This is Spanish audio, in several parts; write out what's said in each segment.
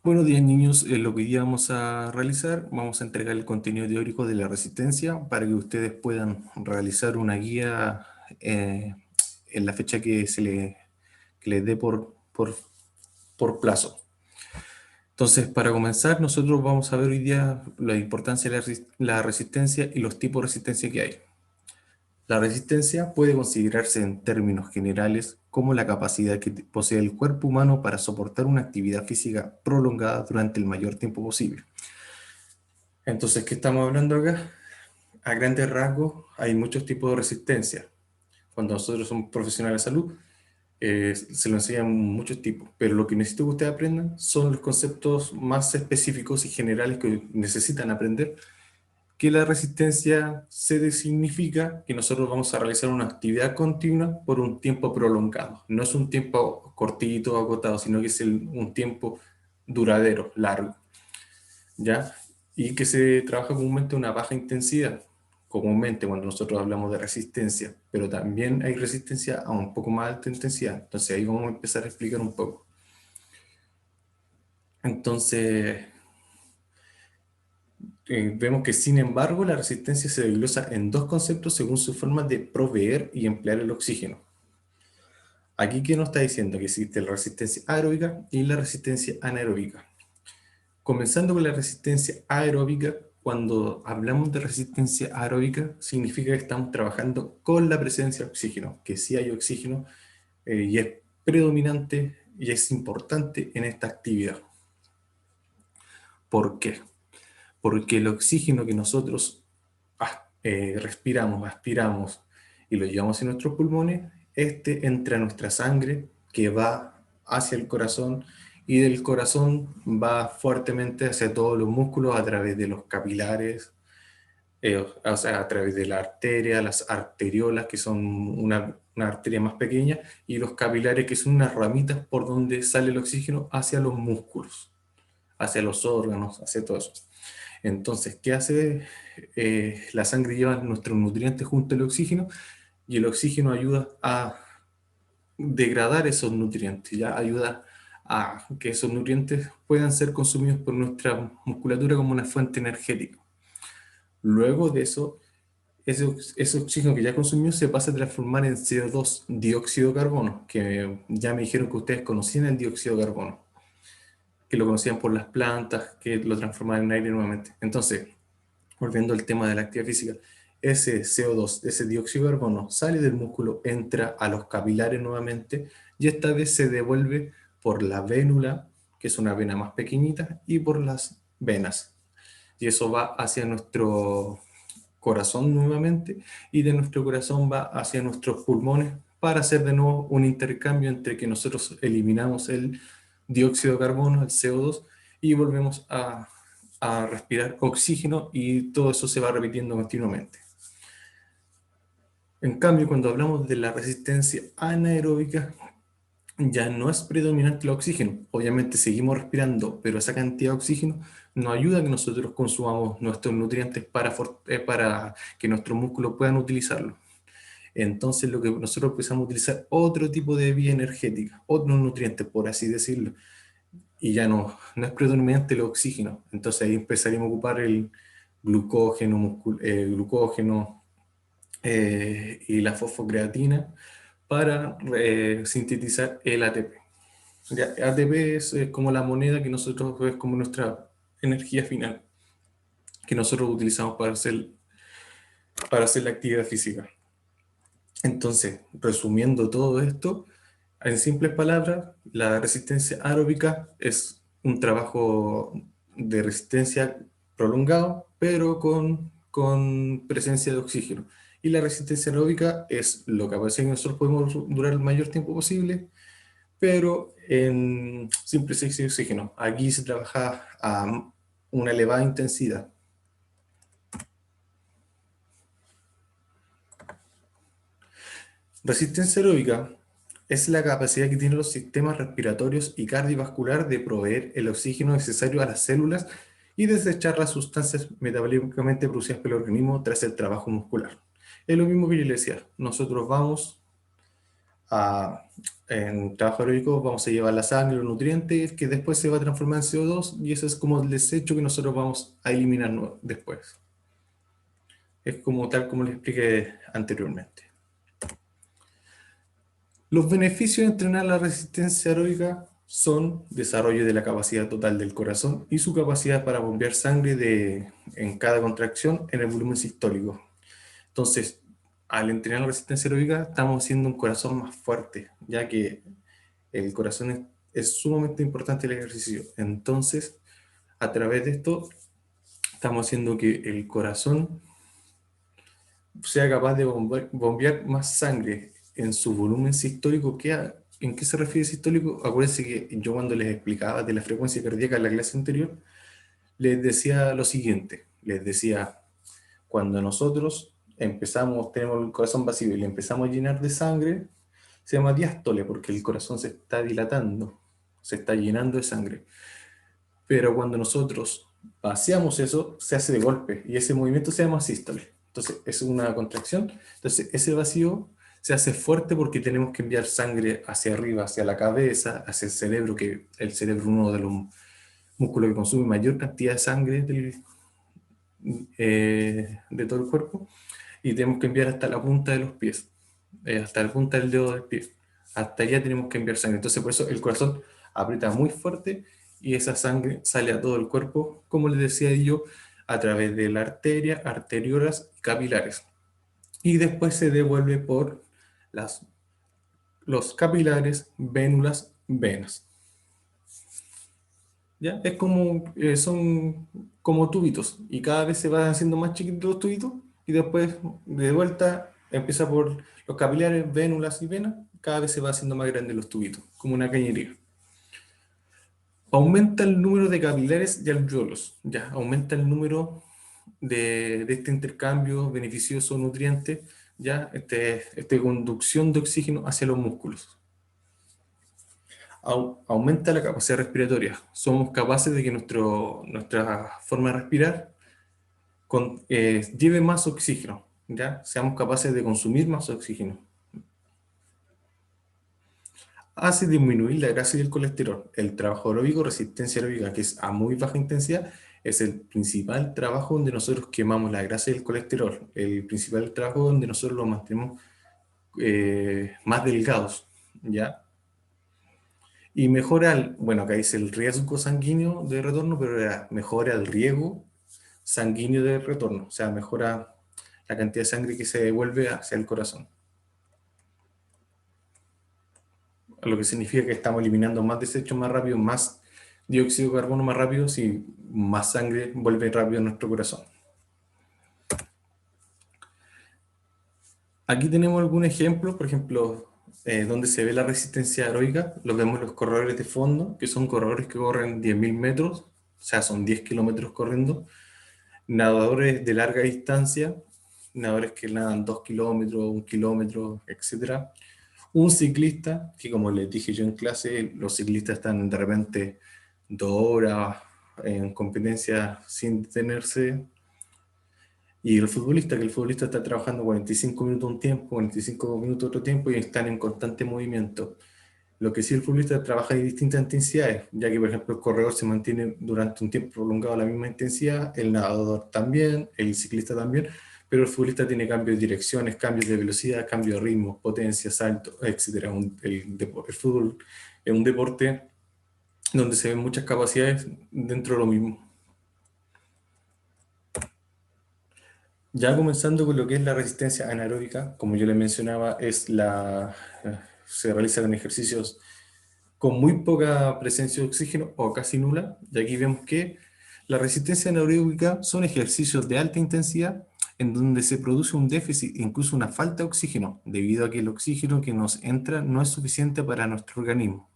Buenos días, niños. Lo que hoy día vamos a realizar, vamos a entregar el contenido teórico de la resistencia para que ustedes puedan realizar una guía en la fecha que les dé por plazo. Entonces, para comenzar, nosotros vamos a ver hoy día la importancia de la resistencia y los tipos de resistencia que hay. La resistencia puede considerarse en términos generales como la capacidad que posee el cuerpo humano para soportar una actividad física prolongada durante el mayor tiempo posible. Entonces, ¿qué estamos hablando acá? A grandes rasgos, hay muchos tipos de resistencia. Cuando nosotros somos profesionales de salud, se lo enseñan muchos tipos, pero lo que necesito que ustedes aprendan son los conceptos más específicos y generales que necesitan aprender, que la resistencia se significa que nosotros vamos a realizar una actividad continua por un tiempo prolongado. No es un tiempo cortito, agotado, sino que es un tiempo duradero, largo, ¿ya? Y que se trabaja comúnmente a una baja intensidad, comúnmente cuando nosotros hablamos de resistencia, pero también hay resistencia a un poco más alta intensidad. Entonces ahí vamos a empezar a explicar un poco. Entonces, vemos que sin embargo la resistencia se desglosa en dos conceptos según su forma de proveer y emplear el oxígeno. Aquí, ¿qué nos está diciendo? Que existe la resistencia aeróbica y la resistencia anaeróbica. Comenzando con la resistencia aeróbica, cuando hablamos de resistencia aeróbica, significa que estamos trabajando con la presencia de oxígeno, que sí hay oxígeno y es predominante y es importante en esta actividad. ¿Por qué? Porque el oxígeno que nosotros respiramos, aspiramos y lo llevamos en nuestros pulmones, este entra a nuestra sangre que va hacia el corazón y del corazón va fuertemente hacia todos los músculos a través de los capilares, o sea, a través de la arteria, las arteriolas, que son una arteria más pequeña, y los capilares, que son unas ramitas por donde sale el oxígeno hacia los músculos, hacia los órganos, hacia todo eso. Entonces, ¿qué hace? La sangre lleva nuestros nutrientes junto al oxígeno y el oxígeno ayuda a degradar esos nutrientes, ya ayuda a que esos nutrientes puedan ser consumidos por nuestra musculatura como una fuente energética. Luego de eso, ese oxígeno que ya consumió se pasa a transformar en CO2, dióxido de carbono, que ya me dijeron que ustedes conocían el dióxido de carbono, que lo conocían por las plantas, que lo transformaban en aire nuevamente. Entonces, volviendo al tema de la actividad física, ese CO2, ese dióxido de carbono, sale del músculo, entra a los capilares nuevamente y esta vez se devuelve por la vénula, que es una vena más pequeñita, y por las venas. Y eso va hacia nuestro corazón nuevamente y de nuestro corazón va hacia nuestros pulmones para hacer de nuevo un intercambio entre que nosotros eliminamos el dióxido de carbono, el CO2, y volvemos a respirar oxígeno y todo eso se va repitiendo continuamente. En cambio, cuando hablamos de la resistencia anaeróbica, ya no es predominante el oxígeno. Obviamente seguimos respirando, pero esa cantidad de oxígeno nos ayuda a que nosotros consumamos nuestros nutrientes para que nuestros músculos puedan utilizarlo. Entonces lo que nosotros empezamos a utilizar otro tipo de vía energética, otros nutrientes, por así decirlo, y ya no es predominante el oxígeno. Entonces ahí empezaríamos a ocupar el glucógeno y la fosfocreatina para sintetizar el ATP. Ya, ATP es como la moneda que nosotros, es como nuestra energía final, que nosotros utilizamos para hacer la actividad física. Entonces, resumiendo todo esto, en simples palabras, la resistencia aeróbica es un trabajo de resistencia prolongado, pero con presencia de oxígeno. Y la resistencia aeróbica es lo que hace que nosotros podemos durar el mayor tiempo posible, pero sin presencia de oxígeno. Aquí se trabaja a una elevada intensidad. Resistencia aeróbica es la capacidad que tienen los sistemas respiratorios y cardiovascular de proveer el oxígeno necesario a las células y desechar las sustancias metabólicamente producidas por el organismo tras el trabajo muscular. Es lo mismo que yo les decía, nosotros vamos a- en trabajo aeróbico vamos a llevar la sangre, los nutrientes, que después se va a transformar en CO2 y eso es como el desecho que nosotros vamos a eliminar después. Es como tal como les expliqué anteriormente. Los beneficios de entrenar la resistencia aeróbica son desarrollo de la capacidad total del corazón y su capacidad para bombear sangre en cada contracción en el volumen sistólico. Entonces, al entrenar la resistencia aeróbica, estamos haciendo un corazón más fuerte, ya que el corazón es sumamente importante el ejercicio. Entonces, a través de esto, estamos haciendo que el corazón sea capaz de bombear más sangre en su volumen sistólico. ¿En qué se refiere sistólico? Acuérdense que yo cuando les explicaba de la frecuencia cardíaca en la clase anterior, les decía lo siguiente, les decía, cuando nosotros tenemos el corazón vacío y le empezamos a llenar de sangre, se llama diástole porque el corazón se está dilatando, se está llenando de sangre. Pero cuando nosotros vaciamos eso, se hace de golpe y ese movimiento se llama sístole. Entonces es una contracción. Entonces ese vacío se hace fuerte porque tenemos que enviar sangre hacia arriba, hacia la cabeza, hacia el cerebro, que el cerebro es uno de los músculos que consume mayor cantidad de sangre de todo el cuerpo. Y tenemos que enviar hasta la punta de los pies, hasta la punta del dedo del pie. Hasta allá tenemos que enviar sangre. Entonces por eso el corazón aprieta muy fuerte y esa sangre sale a todo el cuerpo, como les decía yo, a través de la arteria, arteriolas y capilares. Y después se devuelve por las, los capilares, vénulas, venas. ¿Ya? Son como tubitos y cada vez se van haciendo más chiquitos los tubitos y después de vuelta empieza por los capilares, vénulas y venas, cada vez se va haciendo más grandes los tubitos, como una cañería. Aumenta el número de capilares y alveolos, ya, aumenta el número de este intercambio beneficioso nutriente, ya, este conducción de oxígeno hacia los músculos. Aumenta la capacidad respiratoria. Somos capaces de que nuestra forma de respirar lleve más oxígeno, ¿ya? Seamos capaces de consumir más oxígeno. Hace disminuir la grasa y el colesterol. El trabajo aeróbico, resistencia aeróbica, que es a muy baja intensidad, es el principal trabajo donde nosotros quemamos la grasa y el colesterol. El principal trabajo donde nosotros los mantenemos más delgados, ¿ya? Y mejora, bueno, acá dice el riesgo sanguíneo de retorno, pero mejora el riesgo sanguíneo de retorno, o sea, mejora la cantidad de sangre que se devuelve hacia el corazón. Lo que significa que estamos eliminando más desechos más rápido, más dióxido de carbono más rápido, si más sangre vuelve rápido a nuestro corazón. Aquí tenemos algún ejemplo, por ejemplo, donde se ve la resistencia aeróbica, lo vemos los corredores de fondo, que son corredores que corren 10.000 metros, o sea, son 10 kilómetros corriendo, nadadores de larga distancia, nadadores que nadan 2 kilómetros, 1 kilómetro, etc. Un ciclista, que como les dije yo en clase, los ciclistas están de repente 2 horas en competencia sin detenerse. Y el futbolista, que el futbolista está trabajando 45 minutos un tiempo, 45 minutos otro tiempo y están en constante movimiento. Lo que sí el futbolista trabaja en distintas intensidades, ya que por ejemplo el corredor se mantiene durante un tiempo prolongado a la misma intensidad, el nadador también, el ciclista también, pero el futbolista tiene cambios de direcciones, cambios de velocidad, cambios de ritmo, potencia, salto, etc. El fútbol es un deporte donde se ven muchas capacidades dentro de lo mismo. Ya comenzando con lo que es la resistencia anaeróbica, como yo les mencionaba, se realiza con ejercicios con muy poca presencia de oxígeno o casi nula, y aquí vemos que la resistencia anaeróbica son ejercicios de alta intensidad en donde se produce un déficit, incluso una falta de oxígeno, debido a que el oxígeno que nos entra no es suficiente para nuestro organismo.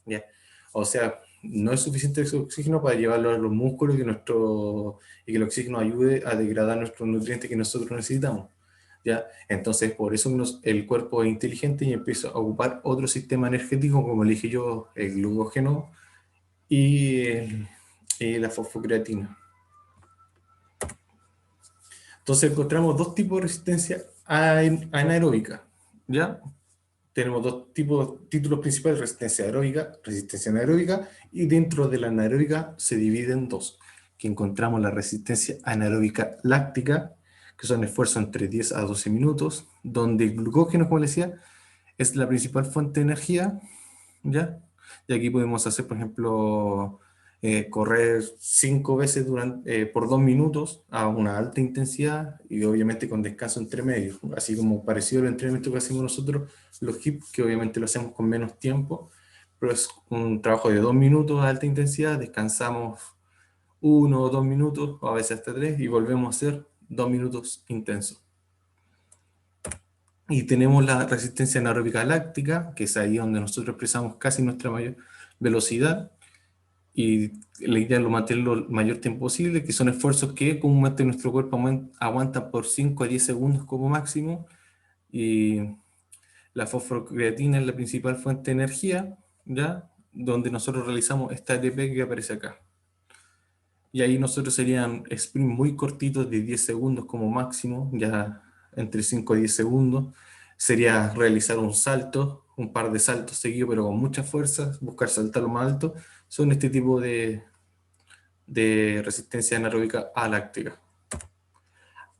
¿Ya? O sea, no es suficiente ese oxígeno para llevarlo a los músculos y que el oxígeno ayude a degradar nuestros nutrientes que nosotros necesitamos. ¿Ya? Entonces, por eso el cuerpo es inteligente y empieza a ocupar otro sistema energético, como le dije yo, el glucógeno y, y la fosfocreatina. Entonces, encontramos dos tipos de resistencia anaeróbica. ¿Ya? tenemos dos títulos principales: resistencia anaeróbica, y dentro de la anaeróbica se divide en dos, que encontramos la resistencia anaeróbica láctica, que son esfuerzos entre 10 a 12 minutos, donde el glucógeno, como les decía, es la principal fuente de energía, ¿ya? Y aquí podemos hacer, por ejemplo, correr 5 veces por 2 minutos a una alta intensidad y obviamente con descanso entre medio, así como parecido al entrenamiento que hacemos nosotros, los HIIT, que obviamente lo hacemos con menos tiempo, pero es un trabajo de 2 minutos a alta intensidad, descansamos 1 o 2 minutos, o a veces hasta 3, y volvemos a hacer 2 minutos intensos. Y tenemos la resistencia anaeróbica láctica, que es ahí donde nosotros expresamos casi nuestra mayor velocidad, y la idea es mantenerlo el mayor tiempo posible, que son esfuerzos que comúnmente nuestro cuerpo aguanta por 5 a 10 segundos como máximo, y la fosfocreatina es la principal fuente de energía, ¿ya? Donde nosotros realizamos esta ATP que aparece acá. Y ahí nosotros serían sprints muy cortitos de 10 segundos como máximo, ya entre 5 y 10 segundos. Sería realizar un salto, un par de saltos seguidos, pero con mucha fuerza, buscar saltar lo más alto. Son este tipo de resistencia anaeróbica aláctica.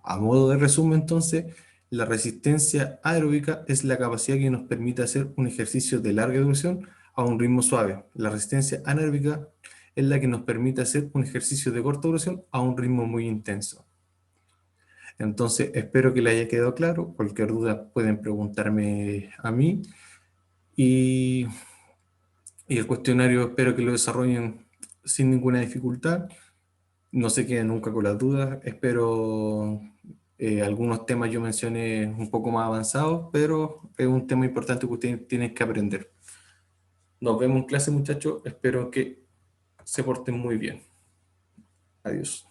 A modo de resumen, entonces, la resistencia aeróbica es la capacidad que nos permite hacer un ejercicio de larga duración a un ritmo suave. La resistencia anaeróbica es la que nos permite hacer un ejercicio de corta duración a un ritmo muy intenso. Entonces, espero que les haya quedado claro. Cualquier duda pueden preguntarme a mí, y, y el cuestionario espero que lo desarrollen sin ninguna dificultad. No se queden nunca con las dudas. Espero algunos temas yo mencioné un poco más avanzados, pero es un tema importante que ustedes tienen que aprender. Nos vemos en clase, muchachos. Espero que se porten muy bien. Adiós.